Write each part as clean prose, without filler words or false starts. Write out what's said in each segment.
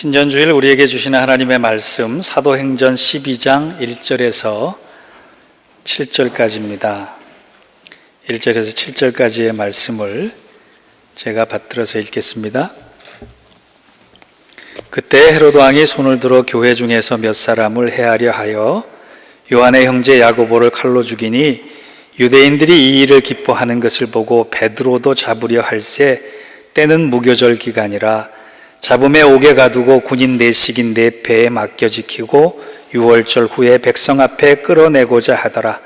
신전주일 우리에게 주시는 하나님의 말씀 사도행전 12장 1절에서 7절까지입니다. 1절에서 7절까지의 말씀을 제가 받들어서 읽겠습니다. 그때 헤로드 왕이 손을 들어 교회 중에서 몇 사람을 해하려 하여 요한의 형제 야고보를 칼로 죽이니 유대인들이 이 일을 기뻐하는 것을 보고 베드로도 잡으려 할새 때는 무교절 기간이라 잡음에 옥에 가두고 군인 내식인 네 배에 맡겨 지키고 유월절 후에 백성 앞에 끌어내고자 하더라.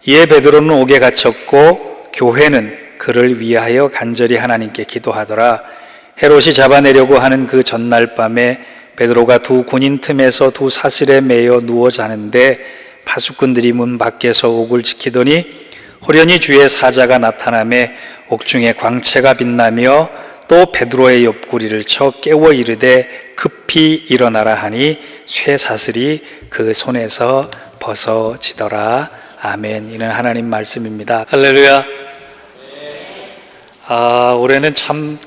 이에 베드로는 옥에 갇혔고 교회는 그를 위하여 간절히 하나님께 기도하더라. 헤롯이 잡아내려고 하는 그 전날 밤에 베드로가 두 군인 틈에서 두 사슬에 매여 누워 자는데 파수꾼들이 문 밖에서 옥을 지키더니 호련히 주의 사자가 나타나매 옥중에 광채가 빛나며 또 베드로의 옆구리를 쳐 깨워 이르되 급히 일어나라 하니 쇠사슬이 그 손에서 벗어지더라. 아멘. 이는 하나님 말씀입니다. 할렐루야. 올해는 참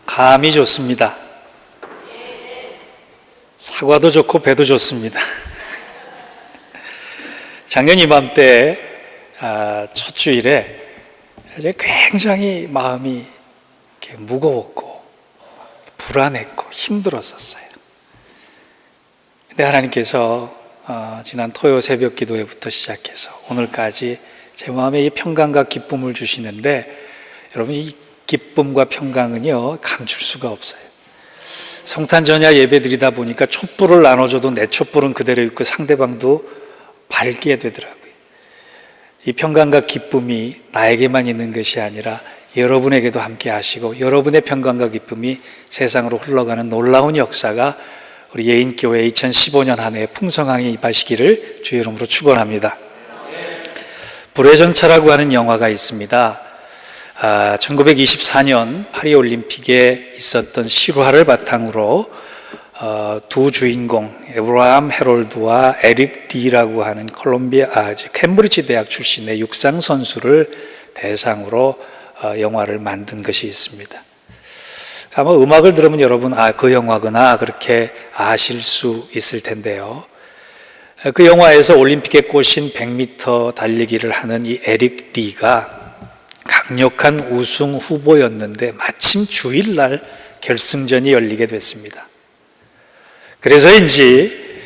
감이 좋습니다. 사과도 좋고 배도 좋습니다. 작년 이맘때 첫 주일에 이제 굉장히 마음이 이렇게 무거웠고 불안했고 힘들었었어요. 근데 하나님께서 지난 토요 새벽 기도회부터 시작해서 오늘까지 제 마음에 이 평강과 기쁨을 주시는데, 여러분 이 기쁨과 평강은요 감출 수가 없어요. 성탄 전야 예배 드리다 보니까 촛불을 나눠줘도 내 촛불은 그대로 있고 상대방도 밝게 되더라고요. 이 평강과 기쁨이 나에게만 있는 것이 아니라 여러분에게도 함께 하시고 여러분의 평강과 기쁨이 세상으로 흘러가는 놀라운 역사가 우리 예인교회 2015년 한 해 풍성하게 임하시기를 주의 이름으로 축원합니다. 불의 전차라고 하는 영화가 있습니다. 1924년 파리올림픽에 있었던 실화를 바탕으로 두 주인공 에브라함 헤롤드와 에릭 리라고 하는 캠브리지 대학 출신의 육상 선수를 대상으로 영화를 만든 것이 있습니다. 아마 음악을 들으면 여러분 그 영화구나 그렇게 아실 수 있을 텐데요. 그 영화에서 올림픽에 꽂힌 100m 달리기를 하는 이 에릭 리가 강력한 우승 후보였는데 마침 주일날 결승전이 열리게 됐습니다. 그래서인지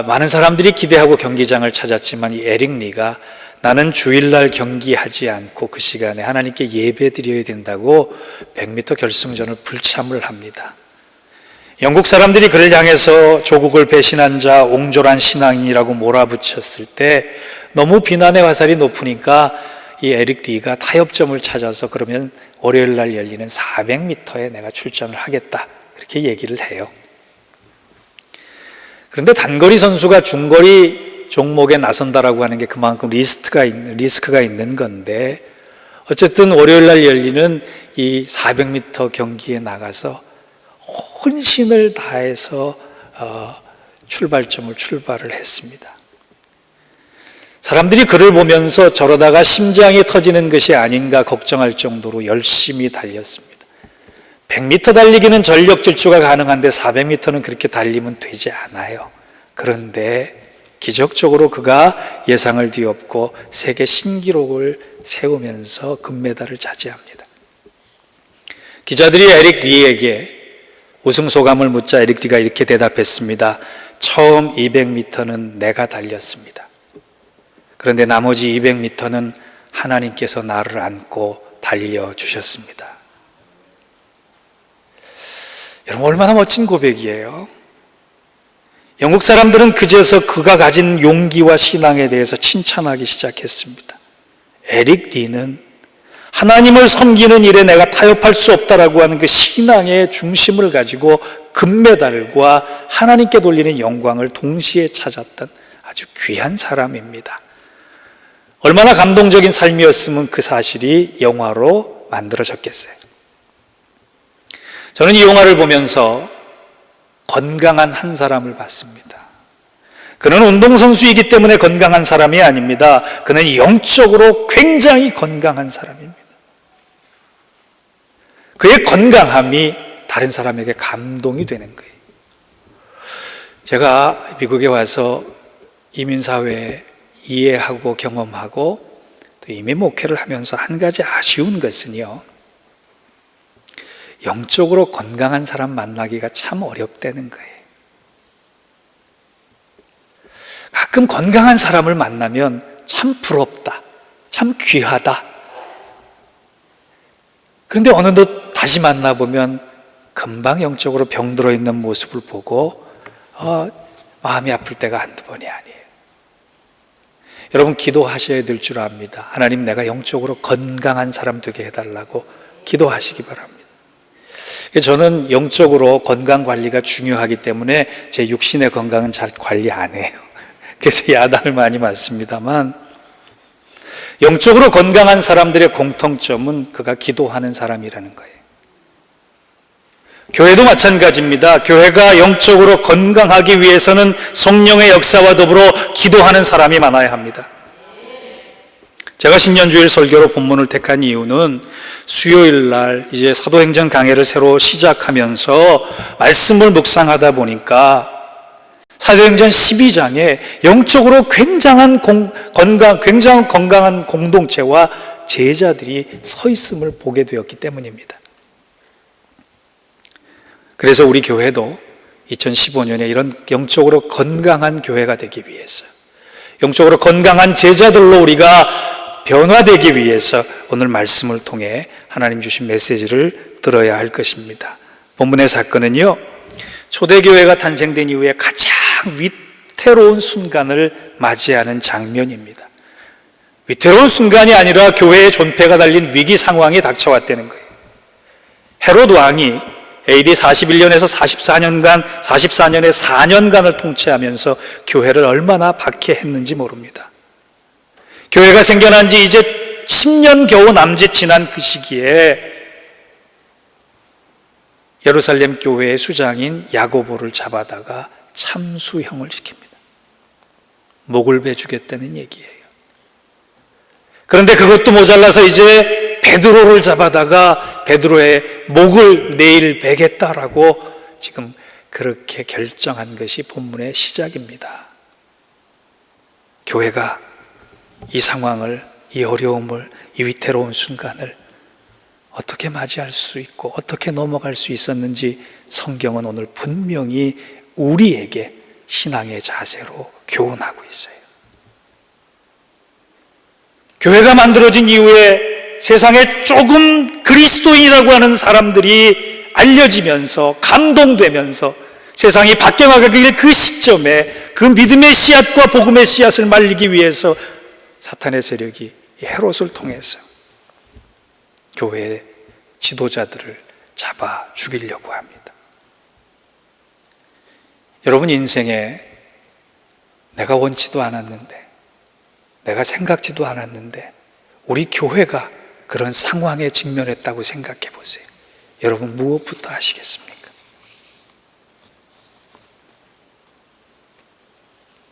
많은 사람들이 기대하고 경기장을 찾았지만 이 에릭 리가 나는 주일날 경기하지 않고 그 시간에 하나님께 예배 드려야 된다고 100m 결승전을 불참을 합니다. 영국 사람들이 그를 향해서 조국을 배신한 자 옹졸한 신앙인이라고 몰아붙였을 때 너무 비난의 화살이 높으니까 이 에릭 리가 타협점을 찾아서 그러면 월요일날 열리는 400m에 내가 출전을 하겠다 그렇게 얘기를 해요. 그런데 단거리 선수가 중거리 종목에 나선다라고 하는 게 그만큼 리스크가 있는 건데, 어쨌든 월요일날 열리는 이 400m 경기에 나가서 혼신을 다해서 출발을 했습니다. 사람들이 그를 보면서 저러다가 심장이 터지는 것이 아닌가 걱정할 정도로 열심히 달렸습니다. 100m 달리기는 전력 질주가 가능한데 400m는 그렇게 달리면 되지 않아요. 그런데 기적적으로 그가 예상을 뒤엎고 세계 신기록을 세우면서 금메달을 차지합니다. 기자들이 에릭 리에게 우승 소감을 묻자 에릭 리가 이렇게 대답했습니다. 처음 200m는 내가 달렸습니다. 그런데 나머지 200m는 하나님께서 나를 안고 달려주셨습니다. 여러분 얼마나 멋진 고백이에요. 영국 사람들은 그제서 그가 가진 용기와 신앙에 대해서 칭찬하기 시작했습니다. 에릭 리는 하나님을 섬기는 일에 내가 타협할 수 없다라고 하는 그 신앙의 중심을 가지고 금메달과 하나님께 돌리는 영광을 동시에 찾았던 아주 귀한 사람입니다. 얼마나 감동적인 삶이었으면 그 사실이 영화로 만들어졌겠어요. 저는 이 영화를 보면서 건강한 한 사람을 봤습니다. 그는 운동선수이기 때문에 건강한 사람이 아닙니다. 그는 영적으로 굉장히 건강한 사람입니다. 그의 건강함이 다른 사람에게 감동이 되는 거예요. 제가 미국에 와서 이민사회 이해하고 경험하고 또 이민 목회를 하면서 한 가지 아쉬운 것은요, 영적으로 건강한 사람 만나기가 참 어렵다는 거예요. 가끔 건강한 사람을 만나면 참 부럽다, 참 귀하다. 그런데 어느덧 다시 만나보면 금방 영적으로 병들어 있는 모습을 보고 마음이 아플 때가 한두 번이 아니에요. 여러분, 기도하셔야 될 줄 압니다. 하나님, 내가 영적으로 건강한 사람 되게 해달라고 기도하시기 바랍니다. 저는 영적으로 건강 관리가 중요하기 때문에 제 육신의 건강은 잘 관리 안 해요. 그래서 야단을 많이 맞습니다만, 영적으로 건강한 사람들의 공통점은 그가 기도하는 사람이라는 거예요. 교회도 마찬가지입니다. 교회가 영적으로 건강하기 위해서는 성령의 역사와 더불어 기도하는 사람이 많아야 합니다. 제가 신년주일 설교로 본문을 택한 이유는 수요일 날 이제 사도행전 강해를 새로 시작하면서 말씀을 묵상하다 보니까 사도행전 12장에 영적으로 굉장한 건강한 공동체와 제자들이 서 있음을 보게 되었기 때문입니다. 그래서 우리 교회도 2015년에 이런 영적으로 건강한 교회가 되기 위해서, 영적으로 건강한 제자들로 우리가 변화되기 위해서 오늘 말씀을 통해 하나님 주신 메시지를 들어야 할 것입니다. 본문의 사건은요, 초대교회가 탄생된 이후에 가장 위태로운 순간을 맞이하는 장면입니다. 위태로운 순간이 아니라 교회의 존폐가 달린 위기 상황이 닥쳐왔다는 거예요. 헤롯 왕이 AD 41년에서 44년의 4년간을 통치하면서 교회를 얼마나 박해했는지 모릅니다. 교회가 생겨난 지 이제 10년 겨우 남짓 지난 그 시기에 예루살렘 교회의 수장인 야고보를 잡아다가 참수형을 시킵니다. 목을 베주겠다는 얘기예요. 그런데 그것도 모자라서 이제 베드로를 잡아다가 베드로의 목을 내일 베겠다라고 지금 그렇게 결정한 것이 본문의 시작입니다. 교회가 이 상황을, 이 어려움을, 이 위태로운 순간을 어떻게 맞이할 수 있고 어떻게 넘어갈 수 있었는지 성경은 오늘 분명히 우리에게 신앙의 자세로 교훈하고 있어요. 교회가 만들어진 이후에 세상에 조금 그리스도인이라고 하는 사람들이 알려지면서 감동되면서 세상이 바뀌어가길 그 시점에 그 믿음의 씨앗과 복음의 씨앗을 말리기 위해서 사탄의 세력이 헤롯을 통해서 교회의 지도자들을 잡아 죽이려고 합니다. 여러분, 인생에 내가 원치도 않았는데, 내가 생각지도 않았는데 우리 교회가 그런 상황에 직면했다고 생각해 보세요. 여러분, 무엇부터 하시겠습니까?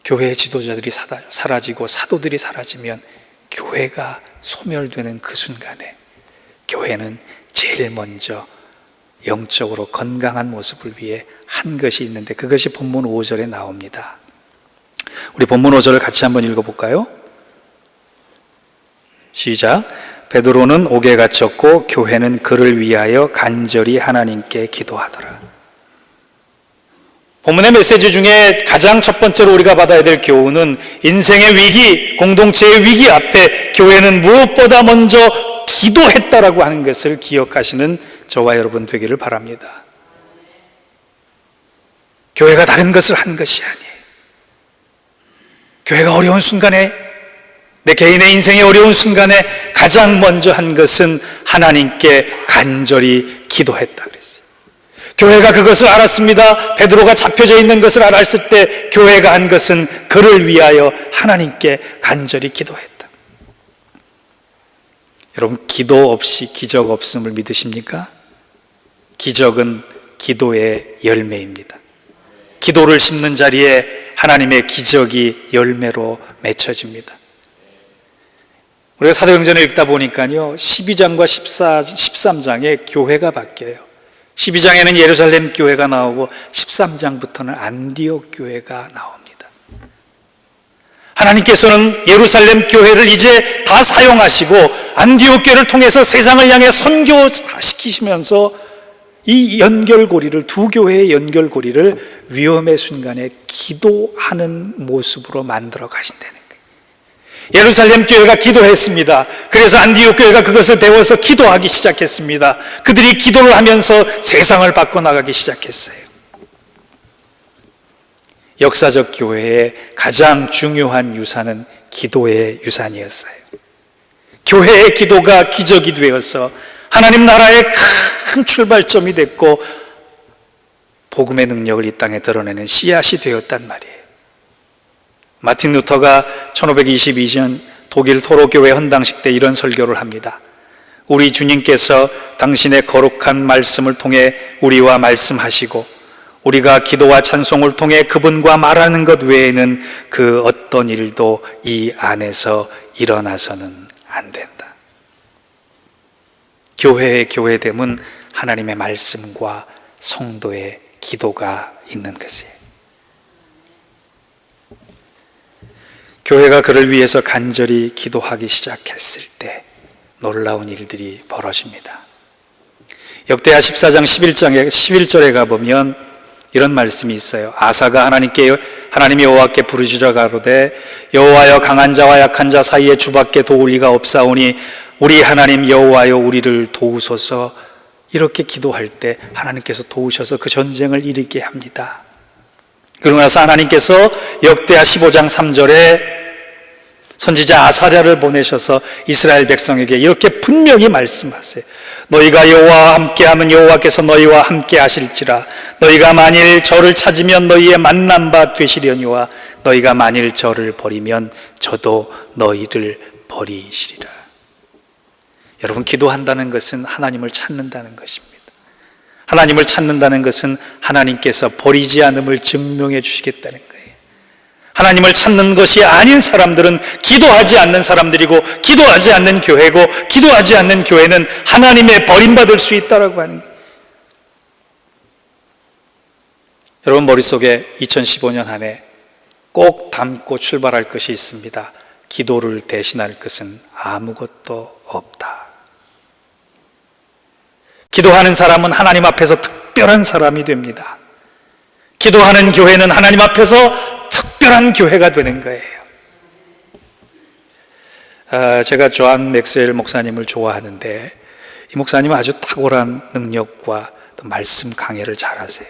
교회의 지도자들이 사라지고 사도들이 사라지면 교회가 소멸되는 그 순간에 교회는 제일 먼저 영적으로 건강한 모습을 위해 한 것이 있는데 그것이 본문 5절에 나옵니다. 우리 본문 5절을 같이 한번 읽어볼까요? 시작. 베드로는 옥에 갇혔고 교회는 그를 위하여 간절히 하나님께 기도하더라. 본문의 메시지 중에 가장 첫 번째로 우리가 받아야 될 교훈은 인생의 위기, 공동체의 위기 앞에 교회는 무엇보다 먼저 기도했다라고 하는 것을 기억하시는 저와 여러분 되기를 바랍니다. 교회가 다른 것을 한 것이 아니에요. 교회가 어려운 순간에, 내 개인의 인생의 어려운 순간에 가장 먼저 한 것은 하나님께 간절히 기도했다 그랬어요. 교회가 그것을 알았습니다. 베드로가 잡혀져 있는 것을 알았을 때 교회가 한 것은 그를 위하여 하나님께 간절히 기도했다. 여러분, 기도 없이 기적 없음을 믿으십니까? 기적은 기도의 열매입니다. 기도를 심는 자리에 하나님의 기적이 열매로 맺혀집니다. 우리가 사도행전을 읽다 보니까요, 12장과 13장에 교회가 바뀌어요. 12장에는 예루살렘 교회가 나오고 13장부터는 안디옥 교회가 나옵니다. 하나님께서는 예루살렘 교회를 이제 다 사용하시고 안디옥 교회를 통해서 세상을 향해 선교시키시면서 이 연결고리를, 두 교회의 연결고리를 위험의 순간에 기도하는 모습으로 만들어 가신다는 거예요. 예루살렘 교회가 기도했습니다. 그래서 안디옥 교회가 그것을 배워서 기도하기 시작했습니다. 그들이 기도를 하면서 세상을 바꿔나가기 시작했어요. 역사적 교회의 가장 중요한 유산은 기도의 유산이었어요. 교회의 기도가 기적이 되어서 하나님 나라의 큰 출발점이 됐고 복음의 능력을 이 땅에 드러내는 씨앗이 되었단 말이에요. 마틴 루터가 1522년 독일 토로교회 헌당식 때 이런 설교를 합니다. 우리 주님께서 당신의 거룩한 말씀을 통해 우리와 말씀하시고 우리가 기도와 찬송을 통해 그분과 말하는 것 외에는 그 어떤 일도 이 안에서 일어나서는 안 된다. 교회의 교회됨은 하나님의 말씀과 성도의 기도가 있는 것이에요. 교회가 그를 위해서 간절히 기도하기 시작했을 때 놀라운 일들이 벌어집니다. 역대하 14장 11절에 가보면 이런 말씀이 있어요. 아사가 하나님이 여호와께 부르짖어 가로되 여호와여 강한 자와 약한 자 사이에 주밖에 도울 리가 없사오니 우리 하나님 여호와여 우리를 도우소서. 이렇게 기도할 때 하나님께서 도우셔서 그 전쟁을 이기게 합니다. 그러고 나서 하나님께서 역대하 15장 3절에 선지자 아사랴를 보내셔서 이스라엘 백성에게 이렇게 분명히 말씀하세요. 너희가 여호와와 함께하면 여호와께서 너희와 함께 하실지라. 너희가 만일 저를 찾으면 너희의 만난 바 되시려니와 너희가 만일 저를 버리면 저도 너희를 버리시리라. 여러분, 기도한다는 것은 하나님을 찾는다는 것입니다. 하나님을 찾는다는 것은 하나님께서 버리지 않음을 증명해 주시겠다는 거예요. 하나님을 찾는 것이 아닌 사람들은 기도하지 않는 사람들이고 기도하지 않는 교회고 기도하지 않는 교회는 하나님의 버림받을 수 있다라고 하는 거예요. 여러분 머릿속에 2015년 한 해 꼭 담고 출발할 것이 있습니다. 기도를 대신할 것은 아무것도 없다. 기도하는 사람은 하나님 앞에서 특별한 사람이 됩니다. 기도하는 교회는 하나님 앞에서 특별한 교회가 되는 거예요. 제가 존 맥스웰 목사님을 좋아하는데 이 목사님은 아주 탁월한 능력과 또 말씀 강해를 잘하세요.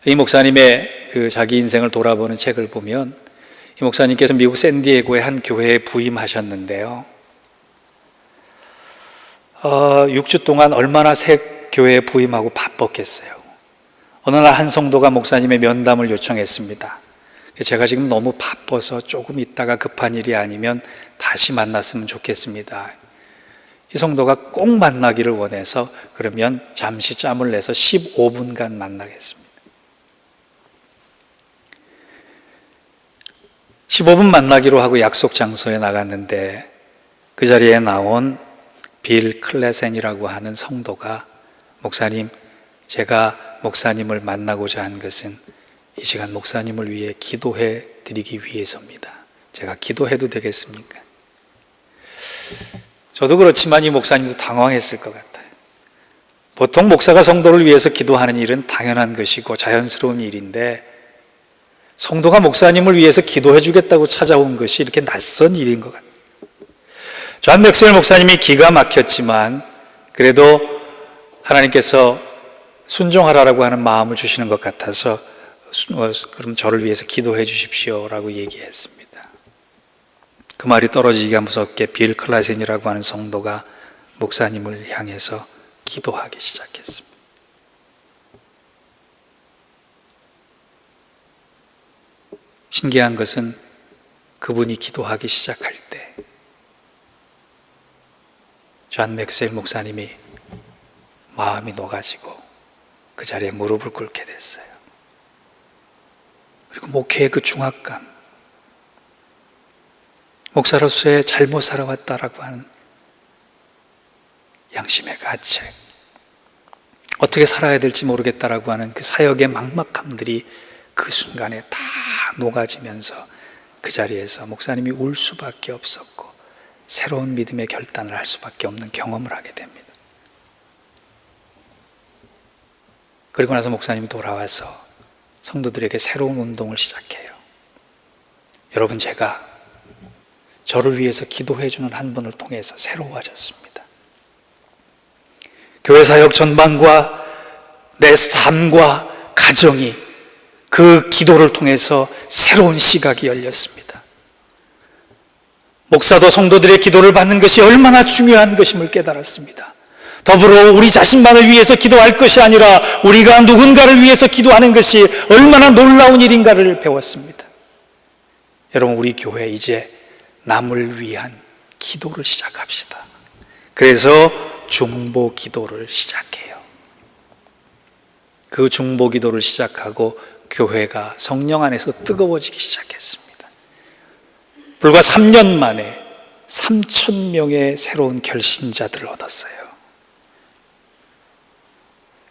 이 목사님의 자기 인생을 돌아보는 책을 보면 이 목사님께서 미국 샌디에고의 한 교회에 부임하셨는데요. 6주 동안 얼마나 새 교회에 부임하고 바빴겠어요. 어느 날 한 성도가 목사님의 면담을 요청했습니다. 제가 지금 너무 바빠서 조금 있다가 급한 일이 아니면 다시 만났으면 좋겠습니다. 이 성도가 꼭 만나기를 원해서 그러면 잠시 짬을 내서 15분간 만나겠습니다. 15분 만나기로 하고 약속 장소에 나갔는데 그 자리에 나온 빌 클레센이라고 하는 성도가 목사님, 제가 목사님을 만나고자 한 것은 이 시간 목사님을 위해 기도해 드리기 위해서입니다. 제가 기도해도 되겠습니까? 저도 그렇지만 이 목사님도 당황했을 것 같아요. 보통 목사가 성도를 위해서 기도하는 일은 당연한 것이고 자연스러운 일인데 성도가 목사님을 위해서 기도해 주겠다고 찾아온 것이 이렇게 낯선 일인 것 같아요. 존 맥스웰 목사님이 기가 막혔지만 그래도 하나님께서 순종하라고 하는 마음을 주시는 것 같아서 그럼 저를 위해서 기도해 주십시오라고 얘기했습니다. 그 말이 떨어지기가 무섭게 빌 클라센이라고 하는 성도가 목사님을 향해서 기도하기 시작했습니다. 신기한 것은 그분이 기도하기 시작할 때 존 맥스웰 목사님이 마음이 녹아지고 그 자리에 무릎을 꿇게 됐어요. 그리고 목회의 그 중압감, 목사로서의 잘못 살아왔다라고 하는 양심의 가책, 어떻게 살아야 될지 모르겠다라고 하는 그 사역의 막막함들이 그 순간에 다 녹아지면서 그 자리에서 목사님이 울 수밖에 없었고 새로운 믿음의 결단을 할 수밖에 없는 경험을 하게 됩니다. 그리고 나서 목사님이 돌아와서 성도들에게 새로운 운동을 시작해요. 여러분, 제가 저를 위해서 기도해 주는 한 분을 통해서 새로워졌습니다. 교회 사역 전반과 내 삶과 가정이 그 기도를 통해서 새로운 시각이 열렸습니다. 목사도 성도들의 기도를 받는 것이 얼마나 중요한 것임을 깨달았습니다. 더불어 우리 자신만을 위해서 기도할 것이 아니라 우리가 누군가를 위해서 기도하는 것이 얼마나 놀라운 일인가를 배웠습니다. 여러분, 우리 교회 이제 남을 위한 기도를 시작합시다. 그래서 중보 기도를 시작해요. 그 중보 기도를 시작하고 교회가 성령 안에서 뜨거워지기 시작했습니다. 불과 3년 만에 3,000명의 새로운 결신자들을 얻었어요.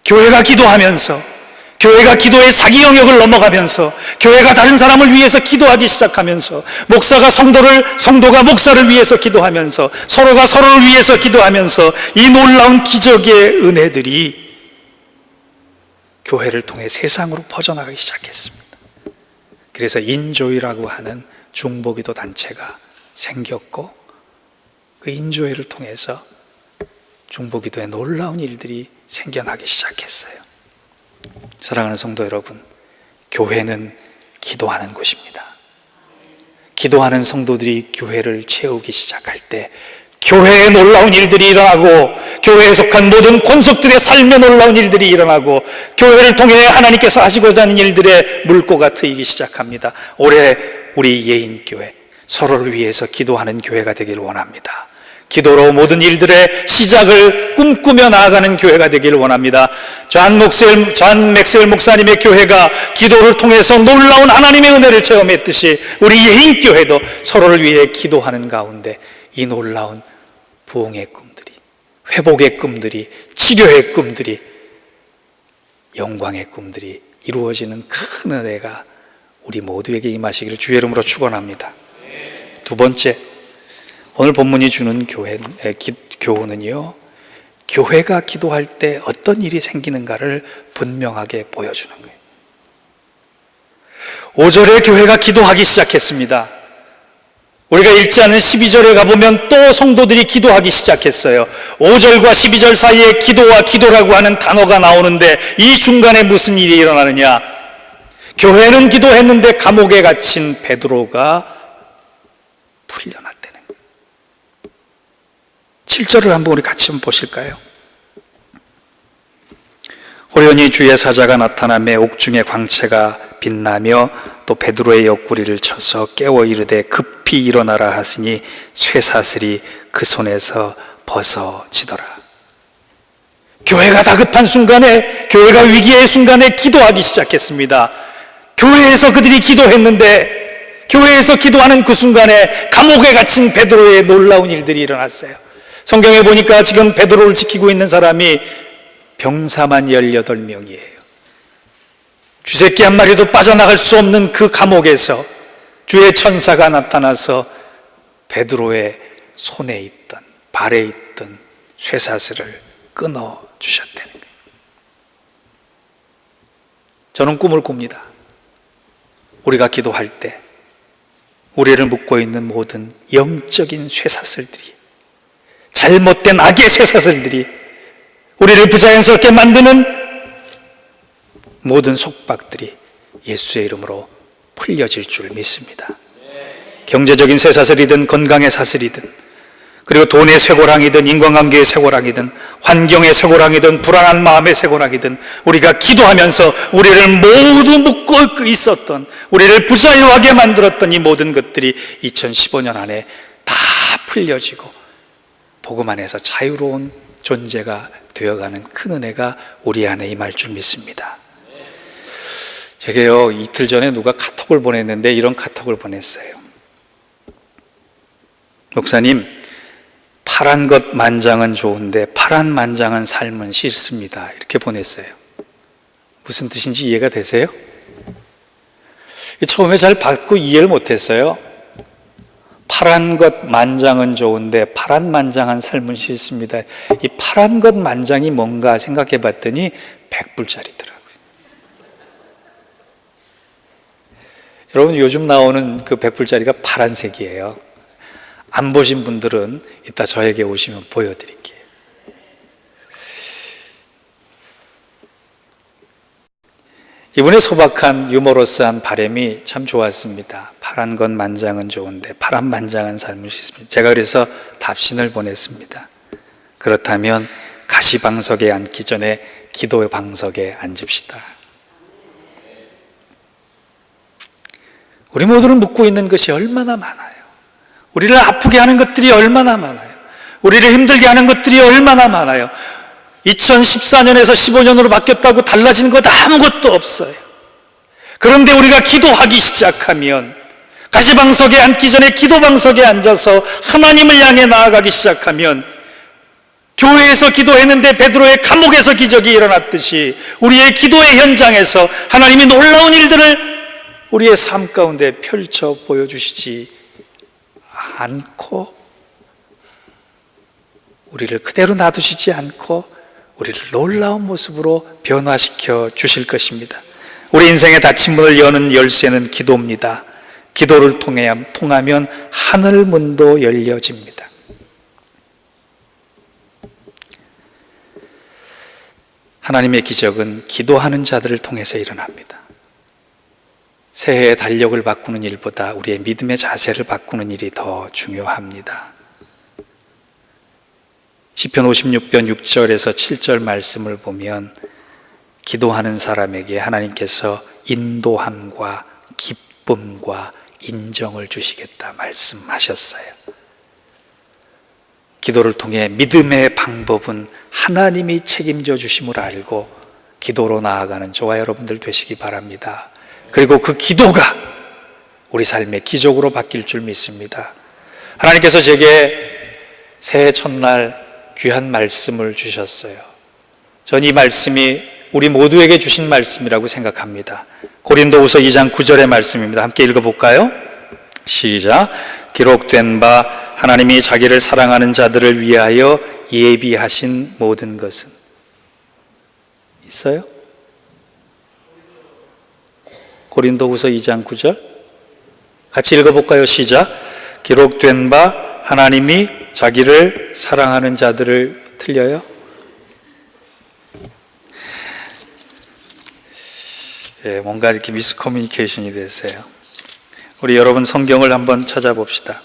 교회가 기도하면서, 교회가 기도의 자기 영역을 넘어가면서, 교회가 다른 사람을 위해서 기도하기 시작하면서, 목사가 성도가 목사를 위해서 기도하면서, 서로가 서로를 위해서 기도하면서 이 놀라운 기적의 은혜들이 교회를 통해 세상으로 퍼져나가기 시작했습니다. 그래서 인조이라고 하는 중보기도 단체가 생겼고, 그 인조회를 통해서 중보기도의 놀라운 일들이 생겨나기 시작했어요. 사랑하는 성도 여러분, 교회는 기도하는 곳입니다. 기도하는 성도들이 교회를 채우기 시작할 때 교회에 놀라운 일들이 일어나고, 교회에 속한 모든 권속들의 삶에 놀라운 일들이 일어나고, 교회를 통해 하나님께서 하시고자 하는 일들의 물꼬가 트이기 시작합니다. 올해 우리 예인교회, 서로를 위해서 기도하는 교회가 되기를 원합니다. 기도로 모든 일들의 시작을 꿈꾸며 나아가는 교회가 되기를 원합니다. 존 맥스웰 목사님의 교회가 기도를 통해서 놀라운 하나님의 은혜를 체험했듯이 우리 예인교회도 서로를 위해 기도하는 가운데 이 놀라운 부흥의 꿈들이, 회복의 꿈들이, 치료의 꿈들이, 영광의 꿈들이 이루어지는 큰 은혜가 우리 모두에게 임하시기를 주의 이름으로 축원합니다. 두 번째, 오늘 본문이 주는 교훈은요, 교회가 기도할 때 어떤 일이 생기는가를 분명하게 보여주는 거예요. 5절에 교회가 기도하기 시작했습니다. 우리가 읽지 않은 12절에 가보면 또 성도들이 기도하기 시작했어요. 5절과 12절 사이에 기도와 기도라고 하는 단어가 나오는데 이 중간에 무슨 일이 일어나느냐? 교회는 기도했는데 감옥에 갇힌 베드로가 풀려났다는 거예요. 7절을 한번 우리 같이 한번 보실까요? 호련히 주의 사자가 나타나매 옥중의 광채가 빛나며 또 베드로의 옆구리를 쳐서 깨워 이르되 급히 일어나라 하시니 쇠사슬이 그 손에서 벗어지더라. 교회가 다급한 순간에, 교회가 위기의 순간에 기도하기 시작했습니다. 교회에서 그들이 기도했는데, 교회에서 기도하는 그 순간에 감옥에 갇힌 베드로의 놀라운 일들이 일어났어요. 성경에 보니까 지금 베드로를 지키고 있는 사람이 병사만 18명이에요. 쥐새끼 한 마리도 빠져나갈 수 없는 그 감옥에서 주의 천사가 나타나서 베드로의 손에 있던, 발에 있던 쇠사슬을 끊어주셨다는 거예요. 저는 꿈을 꿉니다. 우리가 기도할 때 우리를 묶고 있는 모든 영적인 쇠사슬들이, 잘못된 악의 쇠사슬들이, 우리를 부자연스럽게 만드는 모든 속박들이 예수의 이름으로 풀려질 줄 믿습니다. 경제적인 쇠사슬이든 건강의 사슬이든, 그리고 돈의 쇠고랑이든 인간관계의 쇠고랑이든 환경의 쇠고랑이든 불안한 마음의 쇠고랑이든, 우리가 기도하면서 우리를 모두 묶고 있었던, 우리를 부자유하게 만들었던 이 모든 것들이 2015년 안에 다 풀려지고 복음 안에서 자유로운 존재가 되어가는 큰 은혜가 우리 안에 임할 줄 믿습니다. 제게요, 이틀 전에 누가 카톡을 보냈는데 이런 카톡을 보냈어요. 목사님, 파란 것 만장은 좋은데 파란만장한 삶은 싫습니다. 이렇게 보냈어요. 무슨 뜻인지 이해가 되세요? 처음에 잘 받고 이해를 못했어요. 파란 것 만장은 좋은데 파란만장한 삶은 싫습니다. 이 파란 것 만장이 뭔가 생각해 봤더니 100불짜리더라고요. 여러분, 요즘 나오는 그 100불짜리가 파란색이에요. 안 보신 분들은 이따 저에게 오시면 보여드릴게요. 이번에 소박한 유머러스한 바람이 참 좋았습니다. 파란 것 만장은 좋은데 파란만장한 삶을 싫습니다. 제가 그래서 답신을 보냈습니다. 그렇다면 가시방석에 앉기 전에 기도의 방석에 앉읍시다. 우리 모두는 묻고 있는 것이 얼마나 많아요. 우리를 아프게 하는 것들이 얼마나 많아요. 우리를 힘들게 하는 것들이 얼마나 많아요. 2014년에서 15년으로 바뀌었다고 달라진 것 아무것도 없어요. 그런데 우리가 기도하기 시작하면, 가시방석에 앉기 전에 기도방석에 앉아서 하나님을 향해 나아가기 시작하면, 교회에서 기도했는데 베드로의 감옥에서 기적이 일어났듯이 우리의 기도의 현장에서 하나님이 놀라운 일들을 우리의 삶 가운데 펼쳐 보여주시지 않고, 우리를 그대로 놔두시지 않고 우리를 놀라운 모습으로 변화시켜 주실 것입니다. 우리 인생의 닫힌 문을 여는 열쇠는 기도입니다. 기도를 통하면 하늘 문도 열려집니다. 하나님의 기적은 기도하는 자들을 통해서 일어납니다. 새해의 달력을 바꾸는 일보다 우리의 믿음의 자세를 바꾸는 일이 더 중요합니다. 시편 56편 6절에서 7절 말씀을 보면 기도하는 사람에게 하나님께서 인도함과 기쁨과 인정을 주시겠다 말씀하셨어요. 기도를 통해 믿음의 방법은 하나님이 책임져 주심을 알고 기도로 나아가는 저와 여러분들 되시기 바랍니다. 그리고 그 기도가 우리 삶의 기적으로 바뀔 줄 믿습니다. 하나님께서 제게 새해 첫날 귀한 말씀을 주셨어요. 전 이 말씀이 우리 모두에게 주신 말씀이라고 생각합니다. 고린도후서 2장 9절의 말씀입니다. 함께 읽어볼까요? 시작. 기록된 바 하나님이 자기를 사랑하는 자들을 위하여 예비하신 모든 것은. 있어요? 고린도후서 2장 9절 같이 읽어볼까요? 시작. 기록된 바 하나님이 자기를 사랑하는 자들을. 틀려요? 예, 뭔가 이렇게 미스커뮤니케이션이 되세요. 우리 여러분 성경을 한번 찾아봅시다.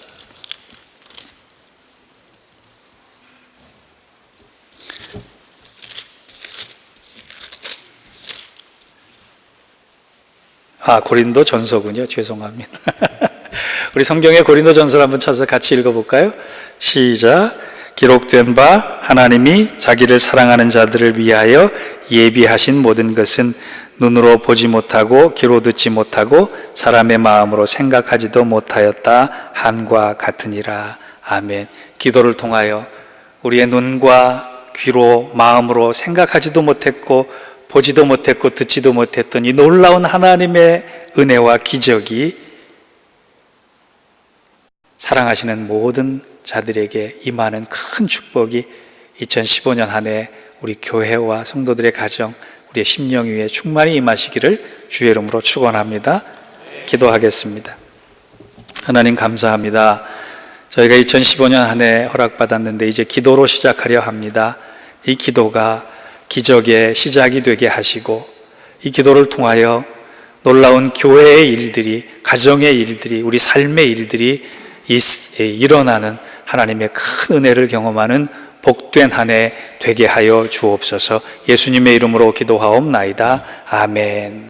고린도 전서군요. 죄송합니다. 우리 성경의 고린도 전서를 한번 찾아서 같이 읽어볼까요? 시작. 기록된 바 하나님이 자기를 사랑하는 자들을 위하여 예비하신 모든 것은 눈으로 보지 못하고 귀로 듣지 못하고 사람의 마음으로 생각하지도 못하였다 함과 같으니라. 아멘. 기도를 통하여 우리의 눈과 귀로 마음으로 생각하지도 못했고 보지도 못했고 듣지도 못했던 이 놀라운 하나님의 은혜와 기적이 사랑하시는 모든 자들에게 임하는 큰 축복이 2015년 한 해 우리 교회와 성도들의 가정, 우리의 심령 위에 충만히 임하시기를 주의 이름으로 축원합니다. 기도하겠습니다. 하나님 감사합니다. 저희가 2015년 한 해 허락받았는데 이제 기도로 시작하려 합니다. 이 기도가 기적의 시작이 되게 하시고 이 기도를 통하여 놀라운 교회의 일들이, 가정의 일들이, 우리 삶의 일들이 일어나는 하나님의 큰 은혜를 경험하는 복된 한 해 되게 하여 주옵소서. 예수님의 이름으로 기도하옵나이다. 아멘.